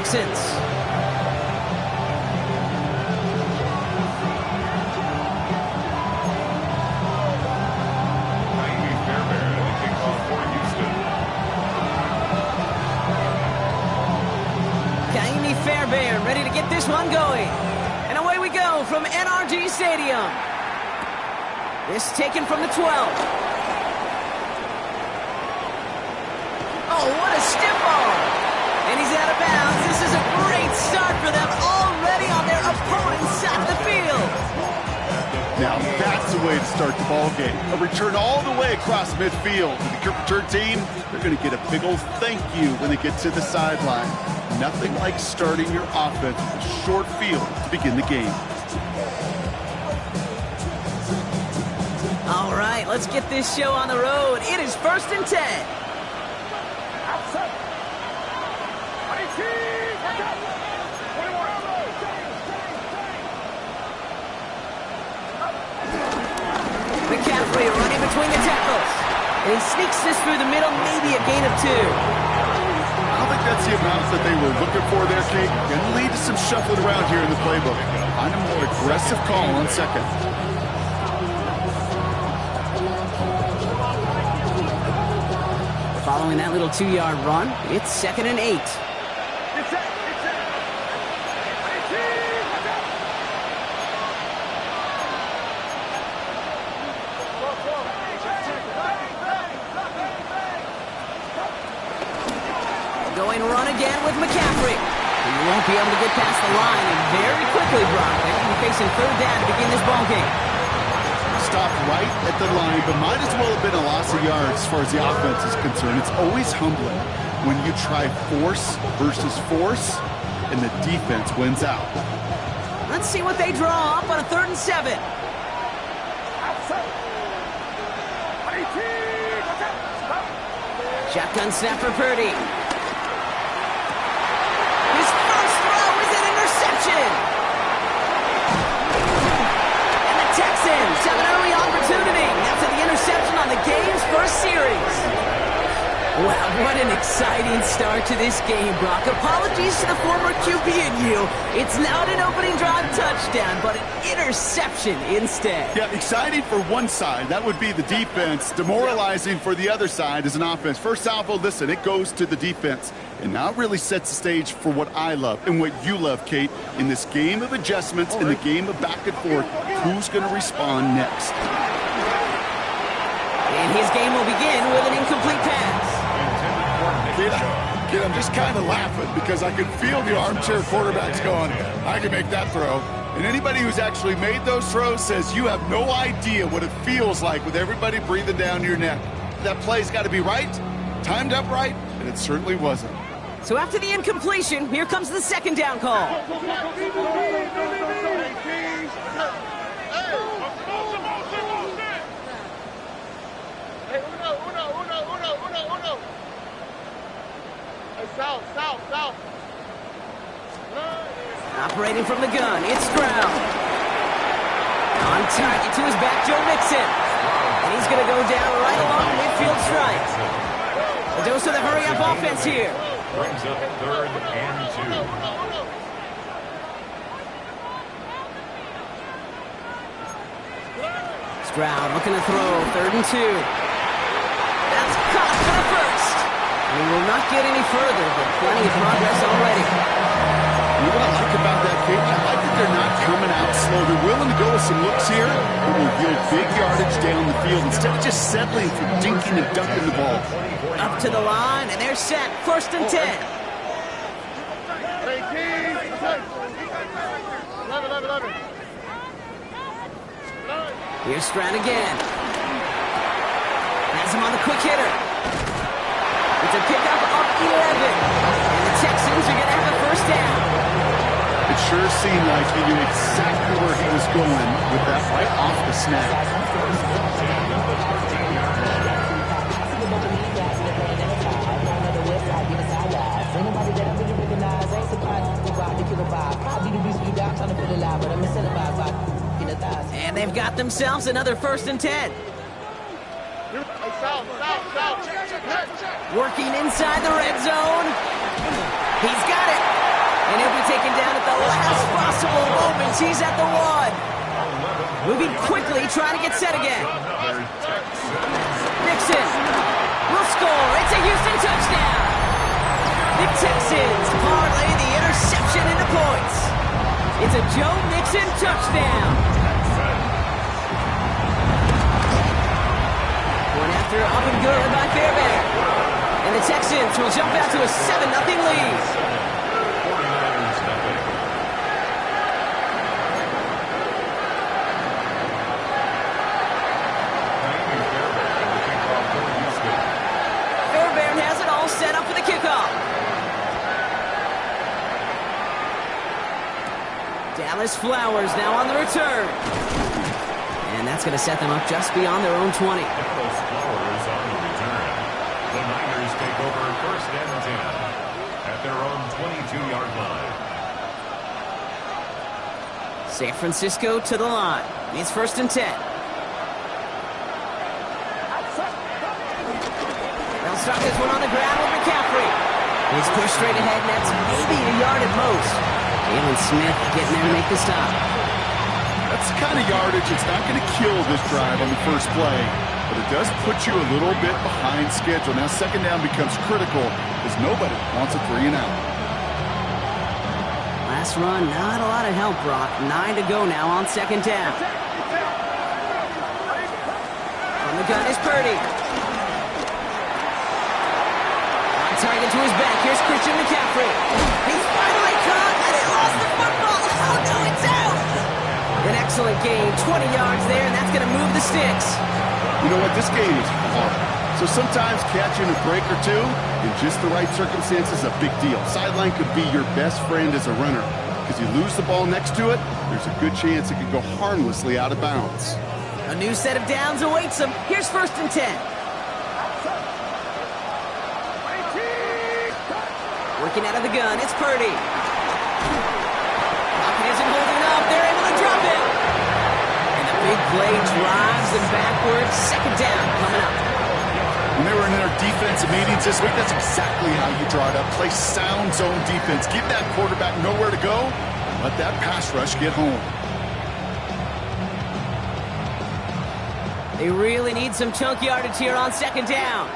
Texans. Fairbairn ready to get this one going. And away we go from NRG Stadium. This taken from the 12. Oh, what a stiff arm. And he's out of bounds. This is a great start for them, already on their opponent's side of the field. Now that's the way to start the ball game. A return all the way across midfield. The kick return team, they're going to get a big old thank you when they get to the sideline. Nothing like starting your offense with a short field to begin the game. All right, let's get this show on the road. It is 1st and 10. McCaffrey running between the tackles. And he sneaks this through the middle, maybe a gain of 2. I don't think that's the amount that they were looking for there, Kate. Going to lead to some shuffling around here in the playbook. Find a more aggressive call on second. Following that little 2-yard run, it's 2nd and 8. Going run again with McCaffrey. He won't be able to get past the line, and very quickly, Brock, they're going to be facing 3rd down to begin this ball game. Stopped right at the line, but might as well have been a loss of yards as far as the offense is concerned. It's always humbling when you try force versus force, and the defense wins out. Let's see what they draw up on a 3rd and 7. Shotgun snap for Purdy. His first throw is an interception. And the Texans have an early opportunity after the interception on the game's first series. Wow, what an exciting start to this game, Brock. Apologies to the former QB and you. It's not an opening drive touchdown, but an interception instead. Yeah, exciting for one side. That would be the defense. Demoralizing for the other side as an offense. First salvo, listen, it goes to the defense. And now it really sets the stage for what I love and what you love, Kate. In this game of adjustments, in the game of back and forth, who's going to respond next? And his game will begin with an incomplete pass. Kid, I'm just kind of laughing because I can feel the armchair quarterbacks going, I can make that throw. And anybody who's actually made those throws says you have no idea what it feels like with everybody breathing down your neck. That play's got to be right, timed up right, and it certainly wasn't. So after the incompletion, here comes the 2nd down call. South. Operating from the gun, it's Stroud. On target to his back, Joe Mixon. And he's going to go down right along midfield stripe. A dose of the hurry-up offense here. Brings up 3rd and 2. Stroud looking to throw, 3rd and 2. That's caught for the first. We will not get any further, but plenty of progress already. You know what I like about that, Kate? I like that they're not coming out slow. They're willing to go with some looks here that will yield big yardage down the field instead of just settling for dinking and dunking the ball. Up to the line, and they're set. 1st and 10. Here's Stroud again. Has him on the quick hitter. It's a pickup of 11. And the Texans are going to have a 1st down. It sure seemed like he knew exactly where he was going with that right off the snap. And they've got themselves another 1st and 10. Working inside the red zone. He's got it. And he'll be taken down at the last possible moment. He's at the 1. Moving quickly, trying to get set again. Mixon will score. It's a Houston touchdown. The Texans parlay the interception into points. It's a Joe Mixon touchdown. One after up and good by Fairbairn. And the Texans will jump out to a 7-0 lead. Fairbairn has it all set up for the kickoff. Dallas Flowers now on the return. And that's going to set them up just beyond their own 20. Dallas Flowers on the return. The Niners take over 1st and 10 at their own 22-yard line. San Francisco to the line. It's 1st and 10. They'll start this one on the ground with McCaffrey. He's pushed straight ahead, and that's maybe a yard at most. Jalen Smith getting there to make the stop. That's the kind of yardage it's not going to kill this drive on the first play, but it does put you a little bit behind schedule. Now 2nd down becomes critical because nobody wants a 3 and out. Last run, not a lot of help, Brock. 9 to go now on 2nd down. On the gun is Purdy. On target to his back. Here's Christian McCaffrey. He's finally caught, and he lost the football. Oh, no, it's out. An excellent gain. 20 yards there, and that's going to move the sticks. You know what? This game is hard. So sometimes catching a break or two in just the right circumstances is a big deal. Sideline could be your best friend as a runner because you lose the ball next to it, there's a good chance it could go harmlessly out of bounds. A new set of downs awaits him. Here's 1st and 10. Working out of the gun, it's Purdy. Pocket isn't holding up. They're able to drop it. And the big play drives them backwards. 2nd down coming up. When they were in their defensive meetings this week, that's exactly how you draw it up. Play sound zone defense. Give that quarterback nowhere to go, and let that pass rush get home. They really need some chunk yardage here on 2nd down.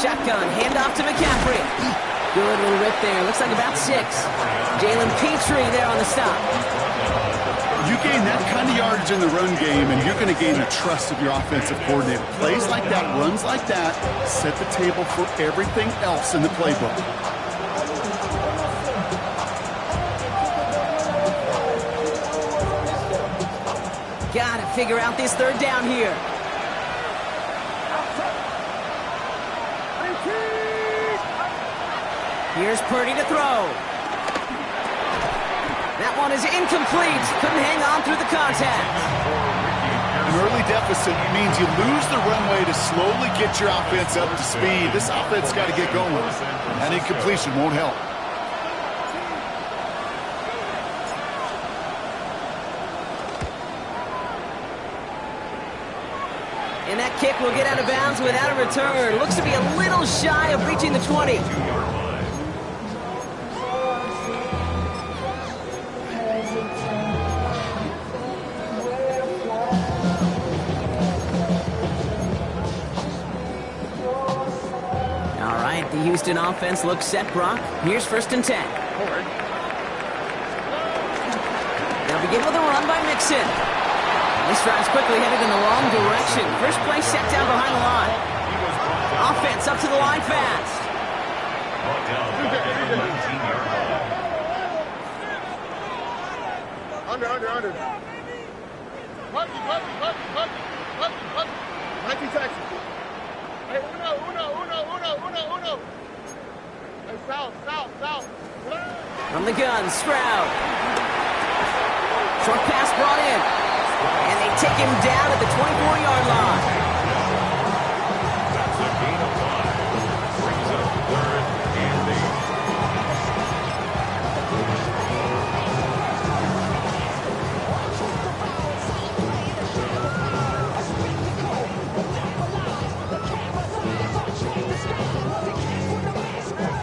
Shotgun, handoff to McCaffrey. Good little rip there. Looks like about 6. Jalen Petrie there on the stop. You gain that kind of yardage in the run game, and you're going to gain the trust of your offensive coordinator. Plays like that, runs like that, set the table for everything else in the playbook. Gotta figure out this 3rd down here. Here's Purdy to throw. That one is incomplete. Couldn't hang on through the contact. An early deficit means you lose the runway to slowly get your offense up to speed. This offense got to get going. That incompletion won't help. And that kick will get out of bounds without a return. Looks to be a little shy of reaching the 20. The Houston offense looks set, Brock. Here's 1st and 10. They'll begin with a run by Mixon. This drive's quickly headed in the wrong direction. First play set down behind the line. Offense up to the line fast. Under. 19 Texans. Hey, uno. Hey, south. From the gun, Stroud. Short pass brought in. And they take him down at the 24-yard line. That's a gain of 5. Brings up 3rd and 8.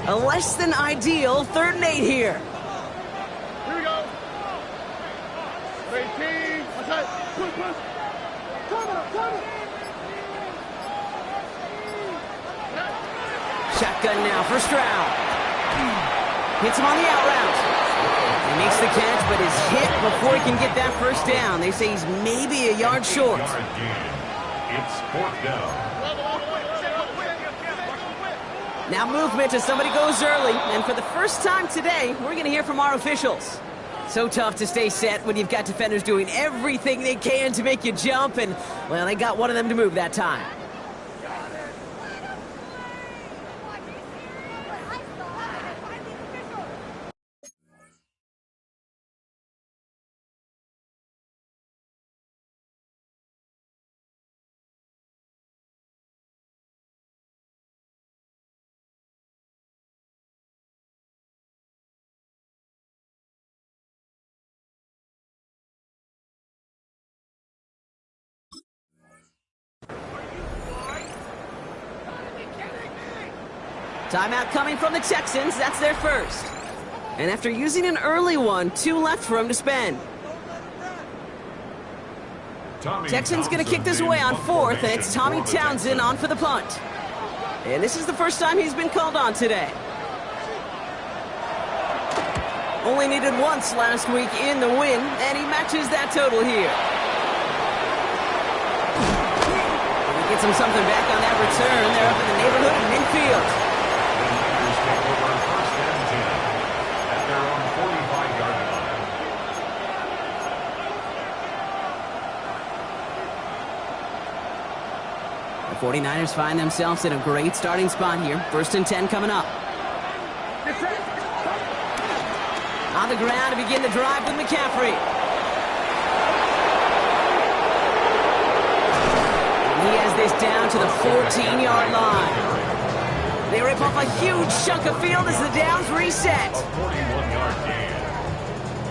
A less than ideal 3rd and 8 here. Here we go. 18. Okay. Push. Shotgun now for Stroud. Hits him on the out route. He makes the catch, but is hit before he can get that first down. They say he's maybe a yard short. It's 4th down. Now movement as somebody goes early. And for the first time today, we're going to hear from our officials. So tough to stay set when you've got defenders doing everything they can to make you jump. And, well, they got one of them to move that time. Timeout coming from the Texans. That's their first. And after using an early one, 2 left for him to spend. Texans going to kick this away on 4th, and it's Tommy Townsend on for the punt. And this is the first time he's been called on today. Only needed once last week in the win, and he matches that total here. He gets him something back on that return. They're up in the neighborhood of midfield. Take over 1st and 10 at their own 45-yard line. The 49ers find themselves in a great starting spot here. 1st and 10 coming up. On the ground to begin the drive with McCaffrey. And he has this down to the 14-yard line. They rip off a huge chunk of field as the downs reset. A 41-yard gain.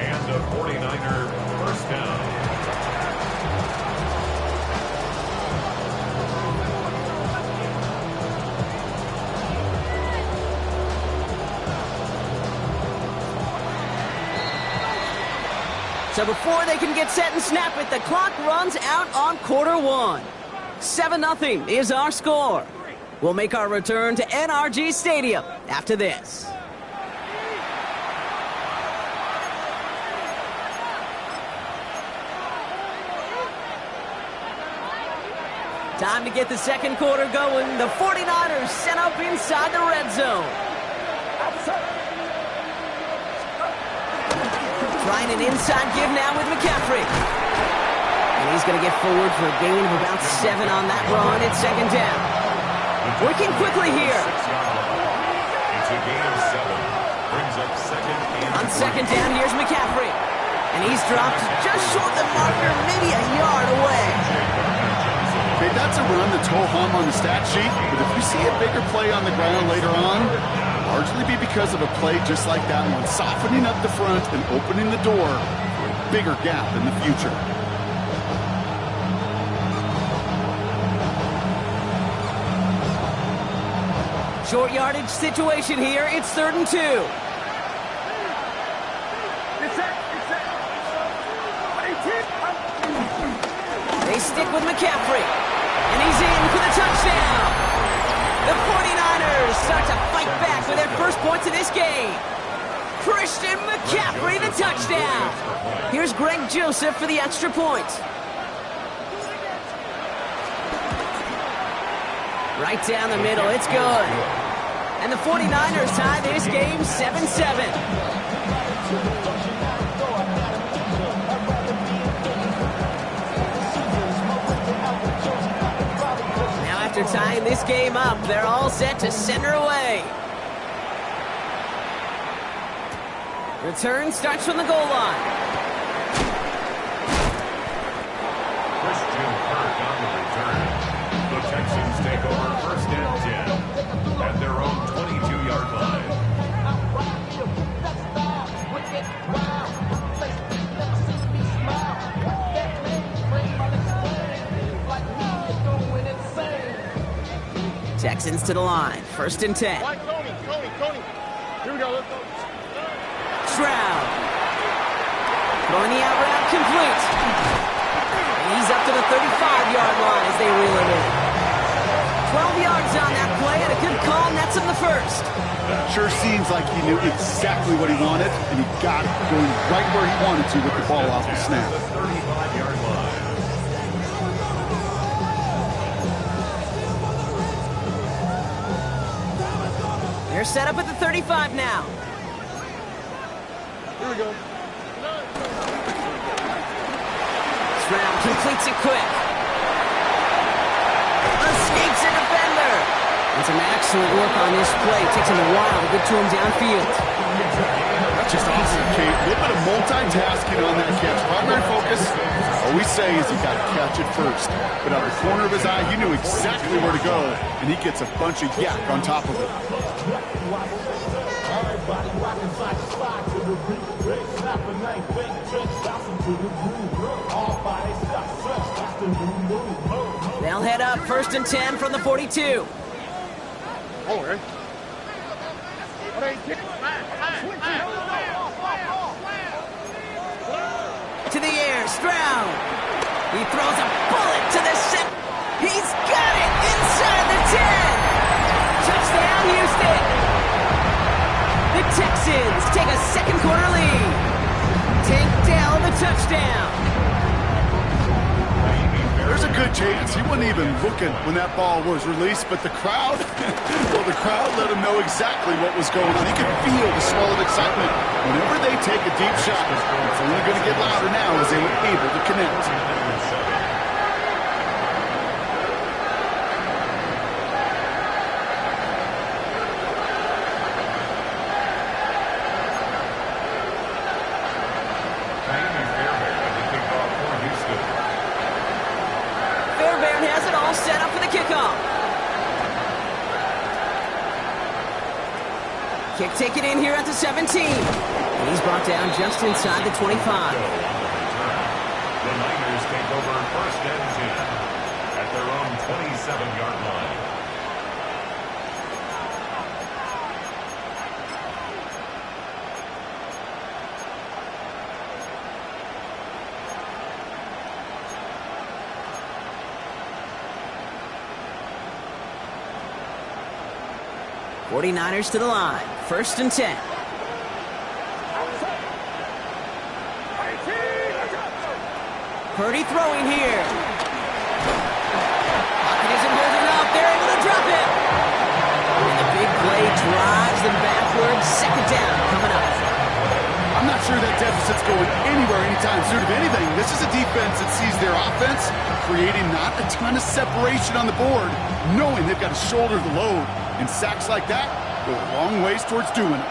And a 49er 1st down. So before they can get set and snap it, the clock runs out on quarter 1. 7-0 is our score. We'll make our return to NRG Stadium after this. Time to get the second quarter going. The 49ers set up inside the red zone. Trying an inside give now with McCaffrey. And he's going to get forward for a gain of about 7 on that run. It's 2nd down. Working quickly here. It's a gain of 7. Brings up 2nd and on 2nd down, here's McCaffrey. And he's dropped just short the marker, maybe a yard away. Okay, that's a run that's ho-hum on the stat sheet, but if you see a bigger play on the ground later on, largely be because of a play just like that one, softening up the front and opening the door for a bigger gap in the future. Short yardage situation here. It's 3rd and 2. They stick with McCaffrey. And he's in for the touchdown. The 49ers start to fight back with their first points of this game. Christian McCaffrey, the touchdown. Here's Greg Joseph for the extra point. Right down the middle, it's good. And the 49ers tie this game 7-7. Now after tying this game up, they're all set to center away. Return starts from the goal line. Texans take over 1st and 10 at their own 22-yard line. Texans to the line. 1st and 10. Right, Coney. Here we go. Let's go. Stroud. Throwing the out route complete. And he's up to the 35-yard line as they reel it in. 12 yards on that play and a good call nets him the first. Sure seems like he knew exactly what he wanted, and he got it going right where he wanted to with the ball off the snap. The 35-yard line. They're set up at the 35 now. Here we go. Stroud completes it quick. Escapes a defender. And some excellent work on this play. Takes him a while to get to him downfield. That's just awesome, Kate. A little bit of multitasking on that catch. Primary focus, all we say is you got to catch it first. But out of the corner of his eye, he knew exactly where to go, and he gets a bunch of yak on top of it. They'll head up 1st and 10 from the 42. Oh, right. To the air, Stroud. He throws a bullet to the set. He's got it inside the 10. Touchdown, Houston. The Texans take a second quarter lead. Tank Dell the touchdown. There's a good chance he wasn't even looking when that ball was released, but the crowd, well, the crowd let him know exactly what was going on. He could feel the swell of excitement. Whenever they take a deep shot, it's only going to get louder now as they were able to connect. Kick taken in here at the 17. And he's brought down just inside the 25. The Niners take over 1st and 10 at their own 27-yard line. '49ers to the line. 1st and 10. Purdy throwing here. Pocket isn't holding up. They're able to drop it. And the big play drives them backwards. 2nd down coming up. I'm not sure that deficit's going anywhere anytime soon. If anything, this is a defense that sees their offense creating not a ton of separation on the board, knowing they've got to shoulder the load. And sacks like that go a long ways towards doing it.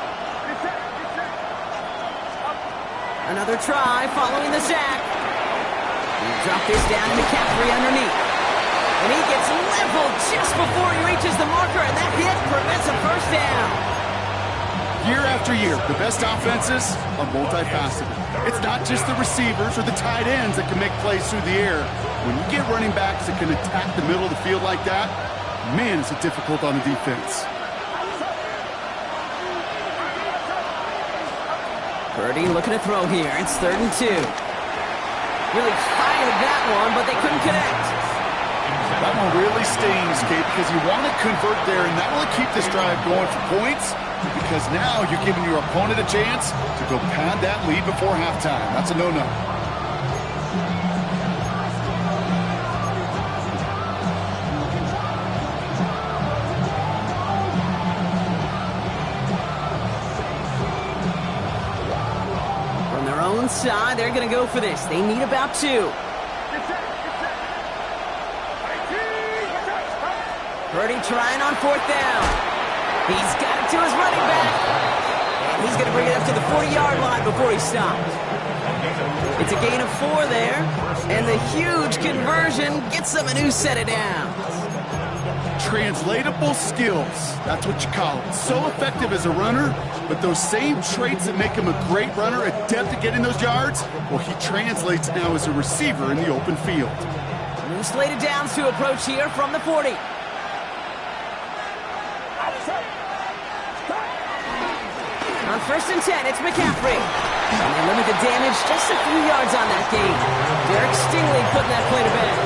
Another try following the sack. He dropped this down to McCaffrey underneath. And he gets leveled just before he reaches the marker, and that hit prevents a 1st down. Year after year, the best offenses are multifaceted. It's not just the receivers or the tight ends that can make plays through the air. When you get running backs that can attack the middle of the field like that, man, is it difficult on the defense. Purdy looking to throw here. It's 3rd and 2. Really fired that one, but they couldn't connect. That one really stings, Kate, because you want to convert there and not only keep this drive going for points, because now you're giving your opponent a chance to go pad that lead before halftime. That's a no-no. Side, they're going to go for this. They need about 2. Purdy trying on 4th down. He's got it to his running back. And he's going to bring it up to the 40-yard line before he stops. It's a gain of 4 there. And the huge conversion gets them a new set of downs. Translatable skills. That's what you call it. So effective as a runner, but those same traits that make him a great runner, adept at getting those yards, well, he translates now as a receiver in the open field. New slated downs to approach here from the 40. first and 10, it's McCaffrey. And they limit the damage just a few yards on that game. Derek Stingley putting that play to bed.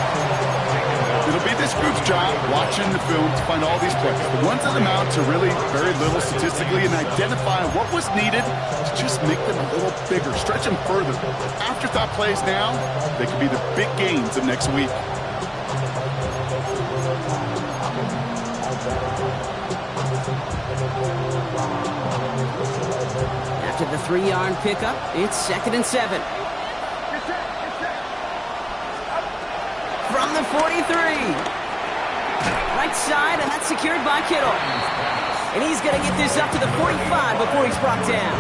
It'll be this group's job watching the film to find all these plays. The ones that amount to really very little statistically and identify what was needed to just make them a little bigger, stretch them further. Afterthought plays now, they could be the big gains of next week. After the 3-yard pickup, it's 2nd and 7. From the 43. Right side, and that's secured by Kittle. And he's going to get this up to the 45 before he's brought down.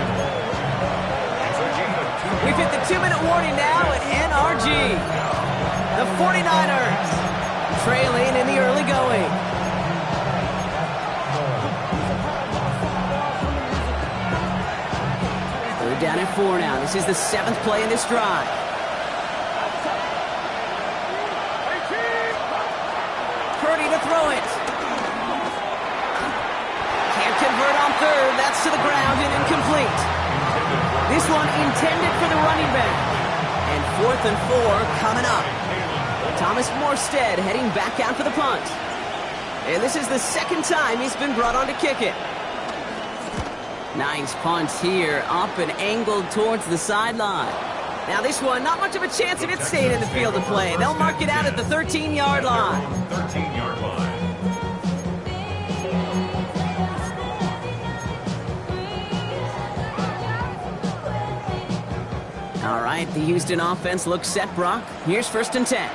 We've hit the 2-minute warning now at NRG. The 49ers trailing in the early going. They're down at 4 now. This is the 7th play in this drive. Purdy to throw it. Can't convert on 3rd. That's to the ground and incomplete. This one intended for the running back. And 4th and 4 coming up. Thomas Morstead heading back out for the punt. And this is the 2nd time he's been brought on to kick it. Nice punt here, up and angled towards the sideline. Now this one, not much of a chance of it staying in the field of play. They'll mark it out at the 13-yard line. 13-yard line. All right, the Houston offense looks set, Brock. Here's 1st and 10.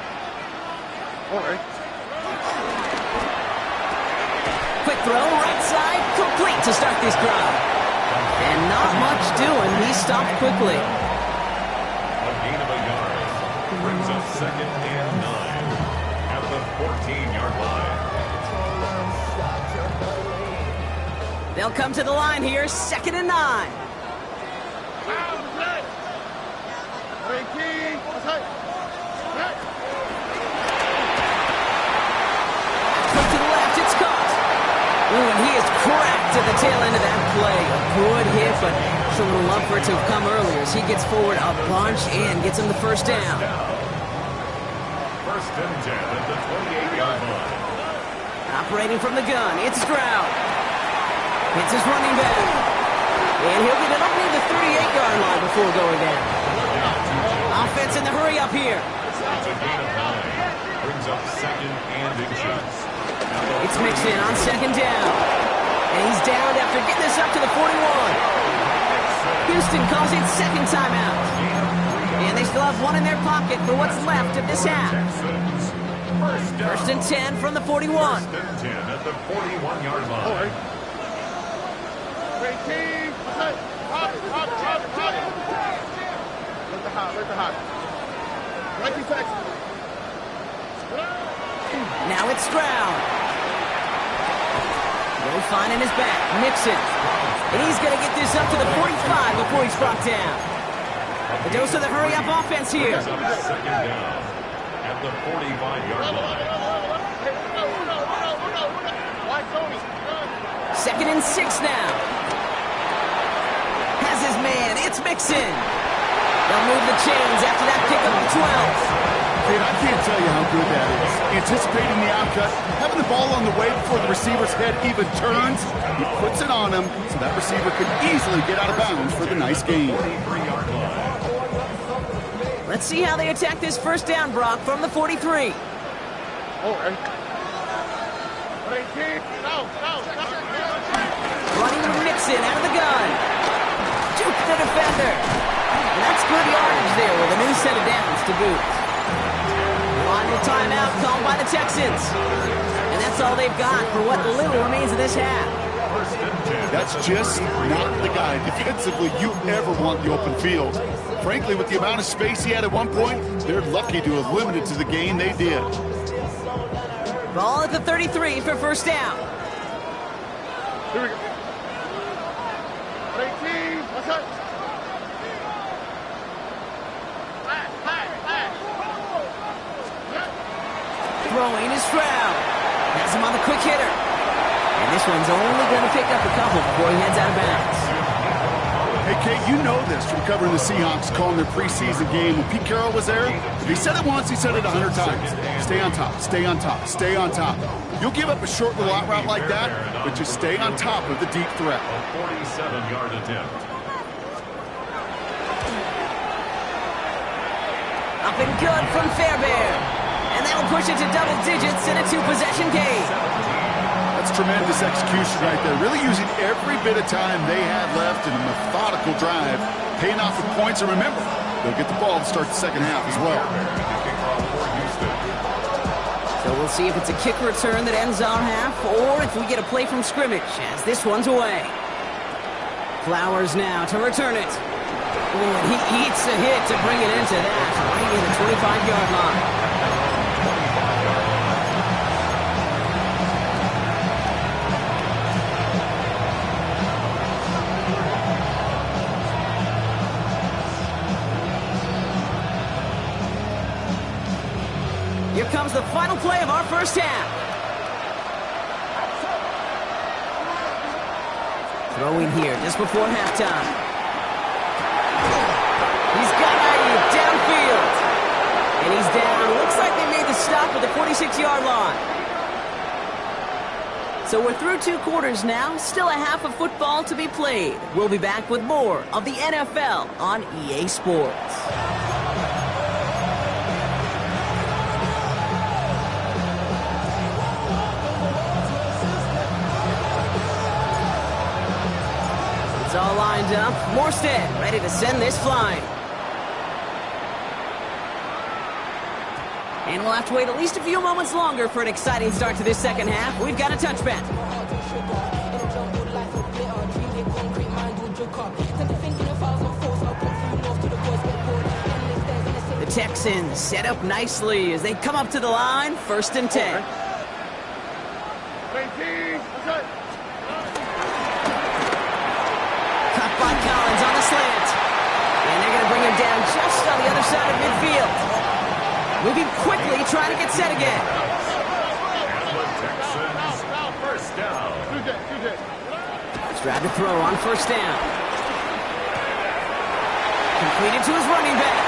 All right. Quick throw, right side, complete to start this drive. And not much doing. He stopped quickly. A gain of a yard brings up 2nd and 9 at the 14-yard line. They'll come to the line here, 2nd and 9. Quick to the left, it's caught. Ooh, and he is cracked at the tail end of that play. A good hit, but it's a little love for it to have come earlier as he gets forward a bunch and gets him the 1st down. 1st and 10 at the 28-yard line. Operating from the gun, it's Stroud. It's his running back. And he'll get it up near the 38-yard line before going down. Offense in the hurry up here. It's a gain of 9. Brings up 2nd and inches. It's Mixon on 2nd down. And he's downed after getting this up to the 41. Houston calls it 2nd timeout. And they still have one in their pocket for what's left of this half. 1st and 10 from the 41. 1st and 10 at the 41-yard line. Great team. Hot. Where's the hot? Right to Texas. Now it's Stroud. No finding his back. Mixon. And he's going to get this up to the 45 before he's brought down. The dose of the hurry-up offense here. 2nd down at the 45-yard line. 2nd and 6 now. Has his man. It's Mixon. They'll move the chains after that pickup of 12. Kate, I can't tell you how good that is. Anticipating the outcut, having the ball on the way before the receiver's head even turns, he puts it on him so that receiver could easily get out of bounds for the nice gain. 43-yard line. Let's see how they attack this 1st down, Brock, from the 43. All right. Running with Mixon out of the gun. Juke the defender. And that's good yardage there with a new set of downs to boot. Final timeout called by the Texans. And that's all they've got for what little remains of this half. That's just not the guy defensively you ever want the open field. Frankly, with the amount of space he had at one point, they're lucky to have limited to the gain they did. Ball at the 33 for 1st down. Here we go. Great team. What's up? Throwing is Stroud. Has him on the quick hitter. And this one's only going to pick up a couple before he heads out of bounds. Hey, Kate, you know this from covering the Seahawks, calling their preseason game. When Pete Carroll was there, if he said it once, he said it 100 times. Stay on top, stay on top, stay on top. You'll give up a short little out route like that, but just stay on top of the deep threat. A 47-yard attempt. Up and good from Fairbairn. And that'll push it to double digits in a two-possession game. That's tremendous execution right there. Really using every bit of time they had left in a methodical drive, paying off with points. And remember, they'll get the ball to start the second half as well. So we'll see if it's a kick return that ends our half, or if we get a play from scrimmage, as this one's away. Flowers now to return it. Ooh, and he eats a hit to bring it into that, right in the 25-yard line. Here comes the final play of our first half. Throwing here just before halftime. He's got it downfield. And he's down. Looks like they made the stop at the 46-yard line. So we're through 2 quarters now. Still a half of football to be played. We'll be back with more of the NFL on EA Sports. All lined up. Morstead ready to send this flying. And we'll have to wait at least a few moments longer for an exciting start to this second half. We've got a touchback. The Texans set up nicely as they come up to the line. 1st and 10. By Collins on the slant. And they're going to bring him down just on the other side of midfield. Moving quickly, trying to get set again. First down. Tried to throw on 1st down. Completed to his running back.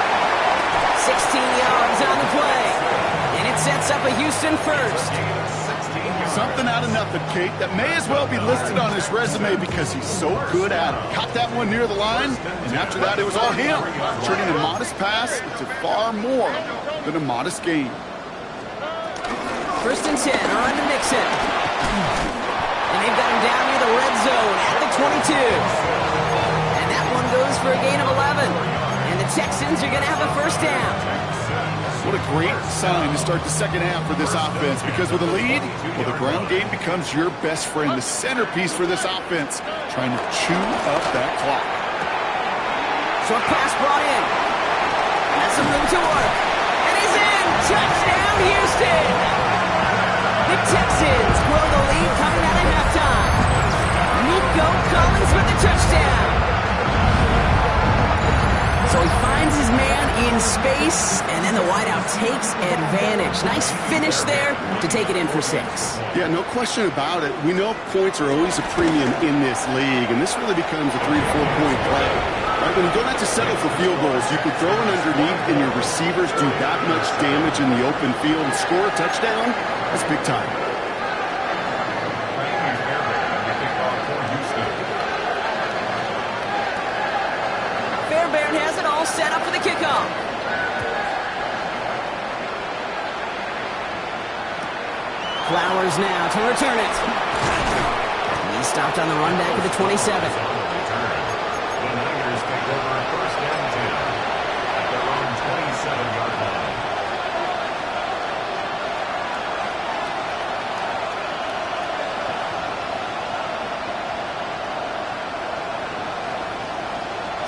16 yards on the play. And it sets up a Houston first. Something out of nothing, Kate, that may as well be listed on his resume because he's so good at it. Caught that one near the line, and after that, it was all him, turning a modest pass into far more than a modest gain. 1st and 10 on to Mixon. And they've got him down near the red zone at the 22. And that one goes for a gain of 11. And the Texans are going to have a 1st down. What a great sign to start the second half for this offense, because with a lead, well, the ground game becomes your best friend, the centerpiece for this offense, trying to chew up that clock. Short pass brought in. Has some room to work. And he's in! Touchdown, Houston! The Texans grow the lead coming out of halftime. Nico Collins with the touchdown. So he finds his man in space, and then the wideout takes advantage. Nice finish there to take it in for 6. Yeah, no question about it. We know points are always a premium in this league, and this really becomes a 3 to 4 point play. Right, when you don't have to settle for field goals, you can throw it underneath, and your receivers do that much damage in the open field and score a touchdown. That's big time. Fairbairn has it all set up for the kickoff. Flowers now to return it. He stopped on the run back at the 27. The Niners take over 1st and 10 at their own 27-yard line.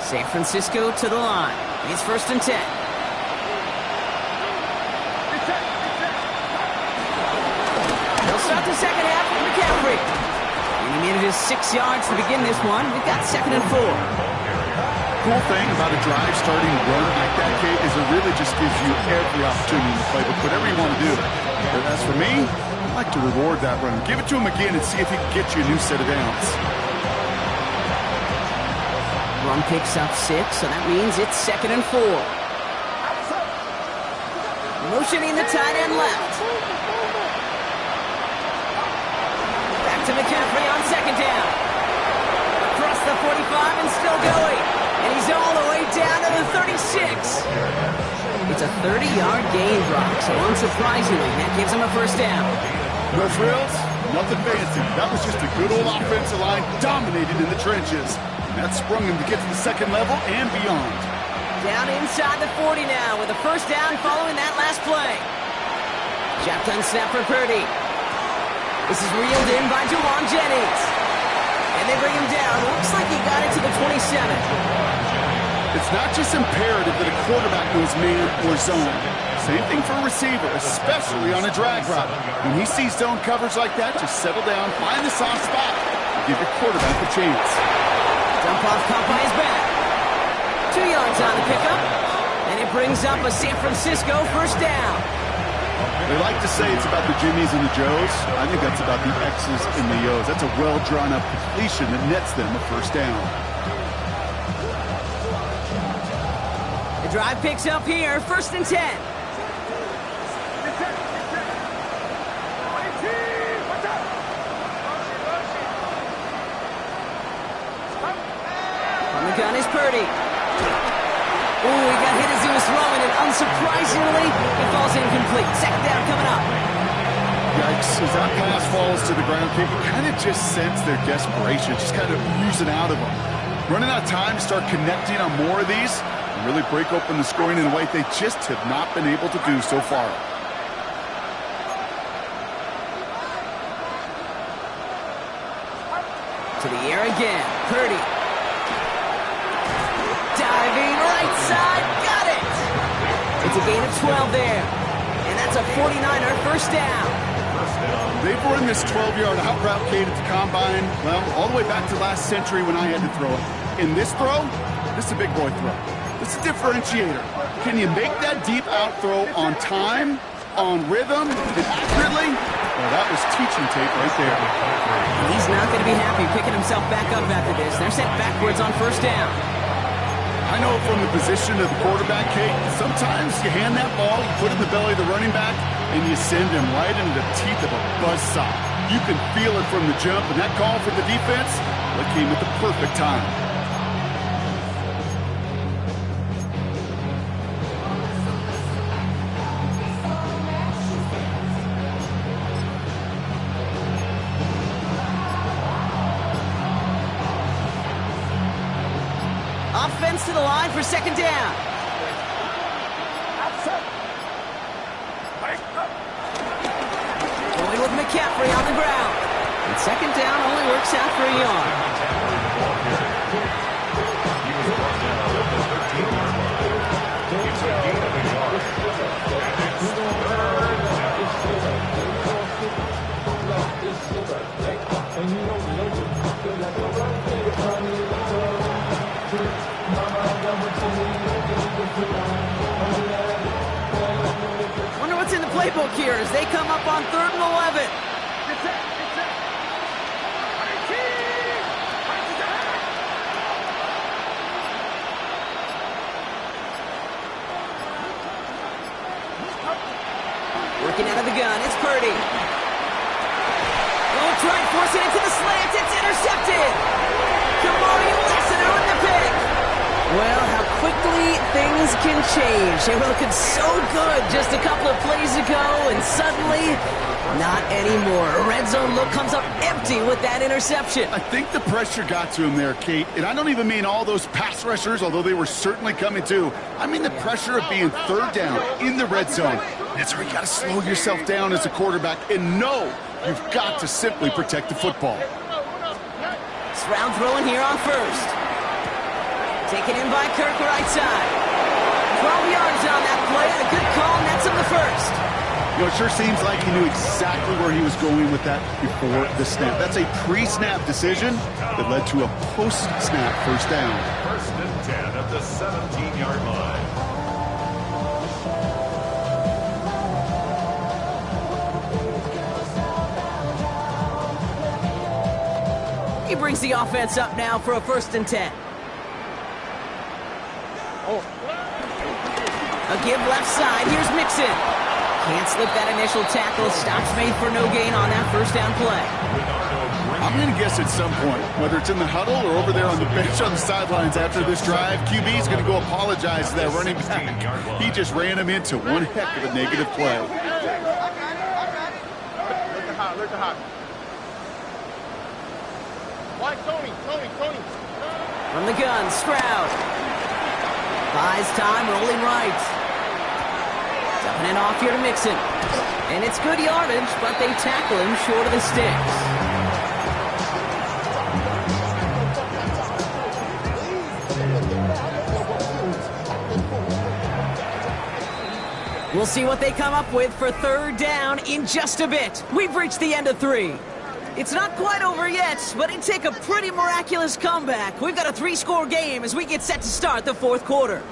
San Francisco to the line. It's 1st and 10. They'll start the second half with McCaffrey. And he needed his 6 yards to begin this one. We've got 2nd and 4. Cool thing about a drive starting run like that, Kate, is it really just gives you every opportunity to play, but whatever you want to do. But as for me, I like to reward that run. Give it to him again and see if he can get you a new set of downs. Run picks up 6, so that means it's 2nd and 4. Motioning the tight end left. Back to McCaffrey on 2nd down. Across the 45 and still going. And he's all the way down to the 36. It's a 30-yard gain, Brock, so unsurprisingly, that gives him a 1st down. No frills, nothing fancy. That was just a good old offensive line dominated in the trenches. That sprung him to get to the 2nd level and beyond. Down inside the 40 now with a 1st down following that last play. Shotgun snap for Purdy. This is reeled in by Jawan Jennings. And they bring him down. Looks like he got it to the 27. It's not just imperative that a quarterback knows man or zone. Same thing for a receiver, especially on a drag route. When he sees zone coverage like that, just settle down, find the soft spot, and give your quarterback a chance. Dump off caught by his back. 2 yards on the pickup. And it brings up a San Francisco 1st down. They like to say it's about the Jimmies and the Joes. I think that's about the X's and the O's. That's a well-drawn-up completion that nets them a 1st down. The drive picks up here, 1st and 10. On the gun is Purdy. Ooh, he got hit as he was throwing, and unsurprisingly, it falls incomplete. 2nd down coming up. Yikes, as that pass falls to the ground, you kind of just sense their desperation, just kind of oozing out of them. Running out of time to start connecting on more of these and really break open the scoring in a way they just have not been able to do so far. To the air again, Purdy. Diving right side, got it! It's a gain of 12 there. And that's a 49er 1st down. They've run this 12-yard out route, Kate, at the combine, well, all the way back to last century when I had to throw it. In this throw, this is a big boy throw. This is a differentiator. Can you make that deep out throw on time, on rhythm, and accurately? Well, that was teaching tape right there. He's not going to be happy picking himself back up after this. They're sent backwards on 1st down. I know from the position of the quarterback, Kate, sometimes you hand that ball, you put it in the belly of the running back, and you send him right into the teeth of a buzzsaw. You can feel it from the jump, and that call for the defense, well, it came at the perfect time. Offense to the line for 2nd down. Going with McCaffrey on the ground. And 2nd down only works out for a yard. He was brought down at the 13-yard line. It's a gain of a yard. And it's 3rd Wonder what's in the playbook here as they come up on 3rd and 11. Working out of the gun, it's Purdy. Oh, trying to force it into the slant. It's intercepted. Kamari Lassiter with the pick. Well, how quickly things can change. They were looking so good just a couple of plays ago, and suddenly, not anymore. A red zone look comes up empty with that interception. I think the pressure got to him there, Kate. And I don't even mean all those pass rushers, although they were certainly coming too. I mean the pressure of being 3rd down in the red zone. That's where you got to slow yourself down as a quarterback and know you've got to simply protect the football. It's round throwing here on 1st. Taken in by Kirk right side. 12 yards on that play. A good call nets him the 1st. You know, it sure seems like he knew exactly where he was going with that before the snap. That's a pre-snap decision that led to a post-snap 1st down. 1st and 10 at the 17-yard line. He brings the offense up now for a 1st and 10. A give left side. Here's Mixon. Can't slip that initial tackle. Stops made for no gain on that first down play. I'm going to guess at some point, whether it's in the huddle or over there on the bench on the sidelines after this drive, QB is going to go apologize to that running back. He just ran him into one heck of a negative play. Look at hot. Why, Tony? From the gun, Stroud. Buys time, rolling right. Dumping it off here to Mixon. And it's good yardage, but they tackle him short of the sticks. We'll see what they come up with for third down in just a bit. We've reached the end of 3. It's not quite over yet, but it'd take a pretty miraculous comeback. We've got a 3-score game as we get set to start the fourth quarter.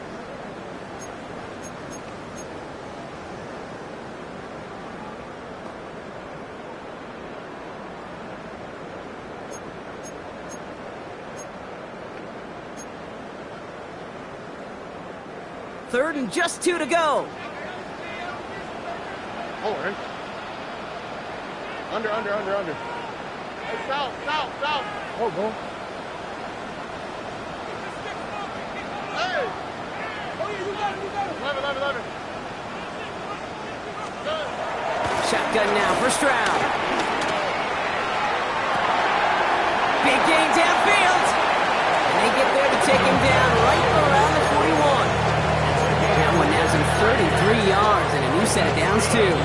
Third and just 2 to go. Oh, right. Under. Hey, south. Oh, go. Hey! Oh, yeah, you got it. 11. Shotgun now for Stroud. Big gain downfield. And they get there to take him down right around the 41. That one now's in 33 yards and a new set of downs, too.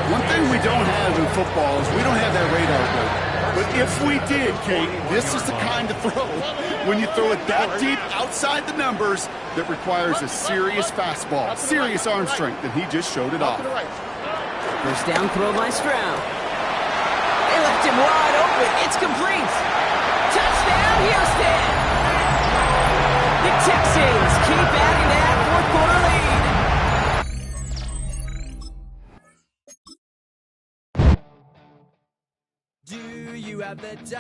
One thing we don't have in football is we don't have that radar gun. But if we did, Kate, this is the kind of throw, when you throw it that deep outside the numbers, that requires a serious fastball, serious arm strength, and he just showed it off. First down throw by Stroud. They left him wide open. It's complete. Touchdown, Houston! The Texans keep adding that fourth-quarter lead. Do you have the time?